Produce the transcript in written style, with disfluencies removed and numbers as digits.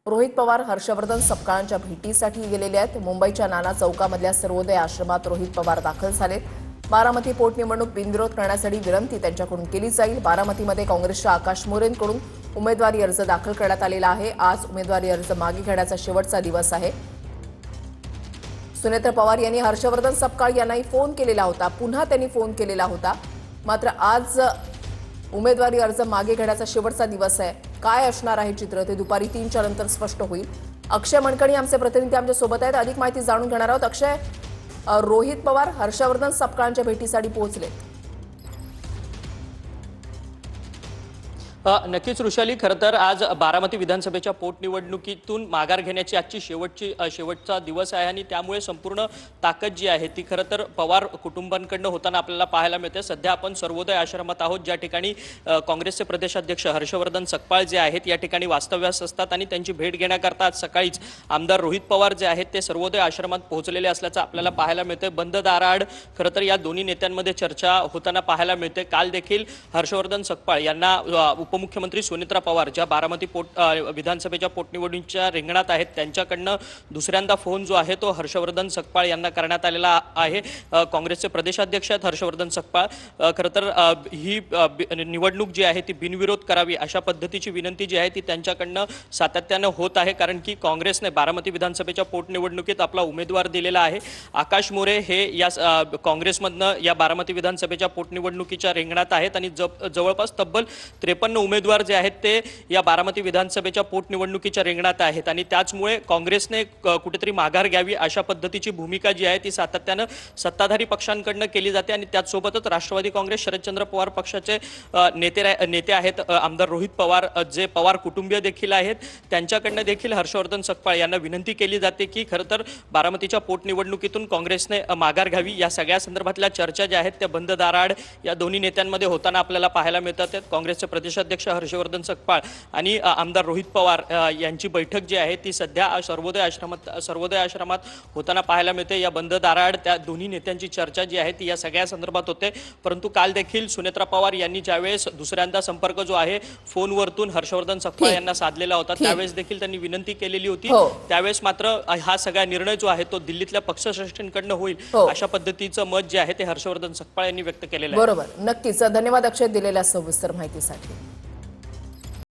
रोहित पवार हर्षवर्धन सपकाळांच्या भेटीसाठी गेलेले आहेत। मुंबईच्या नाना चौकामधल्या सर्वोदय आश्रमात रोहित पवार दाखल झालेत। बारामती पोटनिवडणूक बिनविरोध करण्यासाठी विनंती त्यांच्याकडून केली जाईल। बारामतीमध्ये काँग्रेसच्या आकाश मोरेंकडून उमेदवारी अर्ज दाखल करण्यात आलेला आहे। आज उमेदवारी अर्ज मागे घेण्याचा शेवटचा दिवस आहे। सुनेत्र पवार यांनी हर्षवर्धन सपकाळ यांनाही फोन केलेला होता, पुन्हा त्यांनी फोन केलेला होता। मात्र आज उमेदवारी अर्ज मागे घेण्याचा शेवटचा दिवस आहे। काय असणार आहे चित्र ते दुपारी 3च्या नंतर स्पष्ट होईल। अक्षय मनकणी आमचे प्रतिनिधी आमच्या सोबत आहेत, अधिक माहिती जाणून घेणार आहोत। अक्षय, रोहित पवार हर्षवर्धन सपकाळांच्या भेटीसाठी पोहोचले। नक्कीच ऋषाली, खरं तर आज बारामती विधानसभेच्या पोटनिवडणुकीतून माघार घेण्याची आजची शेवटचा दिवस आहे आणि त्यामुळे संपूर्ण ताकद जी आहे ती खरं तर पवार कुटुंबांकडनं होताना आपल्याला पाहायला मिळते। सध्या आपण सर्वोदय आश्रमात आहोत, ज्या ठिकाणी काँग्रेसचे प्रदेशाध्यक्ष हर्षवर्धन सपकाळ जे आहेत या ठिकाणी वास्तव्यास असतात आणि त्यांची भेट घेण्याकरता आज सकाळीच आमदार रोहित पवार जे आहेत ते सर्वोदय आश्रमात पोहोचलेले असल्याचं आपल्याला पाहायला मिळते। बंद दाराआड खरं तर या दोन्ही नेत्यांमध्ये चर्चा होताना पाहायला मिळते। काल देखील हर्षवर्धन सपकाळ यांना उपमुख्यमंत्री सुनेत्रा पवार ज्या बारामती विधानसभेच्या पोटनिवडणुकीच्या रिंगणात आहेत त्यांच्याकडनं दुसऱ्यांदा फोन जो आहे तो हर्षवर्धन सपकाळ यांना करण्यात आलेला आहे। काँग्रेसचे प्रदेशाध्यक्ष आहेत हर्षवर्धन सपकाळ। खरं तर ही निवडणूक जी आहे ती बिनविरोध करावी अशा पद्धतीची विनंती जी आहे ती त्यांच्याकडनं सातत्यानं होत आहे, कारण की काँग्रेसने बारामती विधानसभेच्या पोटनिवडणुकीत आपला उमेदवार दिलेला आहे। आकाश मोरे हे या काँग्रेसमधनं या बारामती विधानसभेच्या पोटनिवडणुकीच्या रिंगणात आहेत आणि जवळपास तब्बल 53 उमेदवार जे आहेत ते या बारामती विधानसभेच्या पोटनिवडणुकीच्या रिंगणात आहेत आणि त्याचमुळे काँग्रेसने कुठेतरी माघार घ्यावी अशा पद्धतीची भूमिका जी आहे ती सातत्यानं सत्ताधारी पक्षांकडनं केली जाते आणि त्याचसोबतच राष्ट्रवादी काँग्रेस शरदचंद्र पवार पक्षाचे नेते आहेत आमदार रोहित पवार, जे पवार कुटुंबीय देखील आहेत, त्यांच्याकडनं देखील हर्षवर्धन सपकाळ यांना विनंती केली जाते की खरं तर बारामतीच्या पोटनिवडणुकीतून काँग्रेसने माघार घ्यावी। या सगळ्या संदर्भातल्या चर्चा ज्या आहेत त्या बंद दाराआड या दोन्ही नेत्यांमध्ये होताना आपल्याला पाहायला मिळतात। काँग्रेसचे प्रदेशाध्यक्ष हर्षवर्धन सपकाळ आणि आमदार रोहित पवार यांची बैठक जी आहे ती सध्या सर्वोदय आश्रमात होताना पाहायला मिळते। या बंद दाराआड त्या दोन्ही नेत्यांची चर्चा जी आहे ती या सगळ्या संदर्भात होते। परंतु काल देखील सुनेत्रा पवार यांनी ज्यावेळेस दुसऱ्यांदा संपर्क जो आहे फोनवरतून हर्षवर्धन सपकाळ यांना साधलेला होता त्यावेळेस देखील त्यांनी विनंती केलेली होती। त्यावेळेस मात्र हा सगळा निर्णय जो आहे तो दिल्लीतल्या पक्षश्रेष्ठींकडनं होईल अशा पद्धतीचं मत जे आहे ते हर्षवर्धन सपकाळ यांनी व्यक्त केलेलं आहे। बरोबर, नक्कीच। धन्यवाद अक्षय दिलेल्या सविस्तर माहितीसाठी।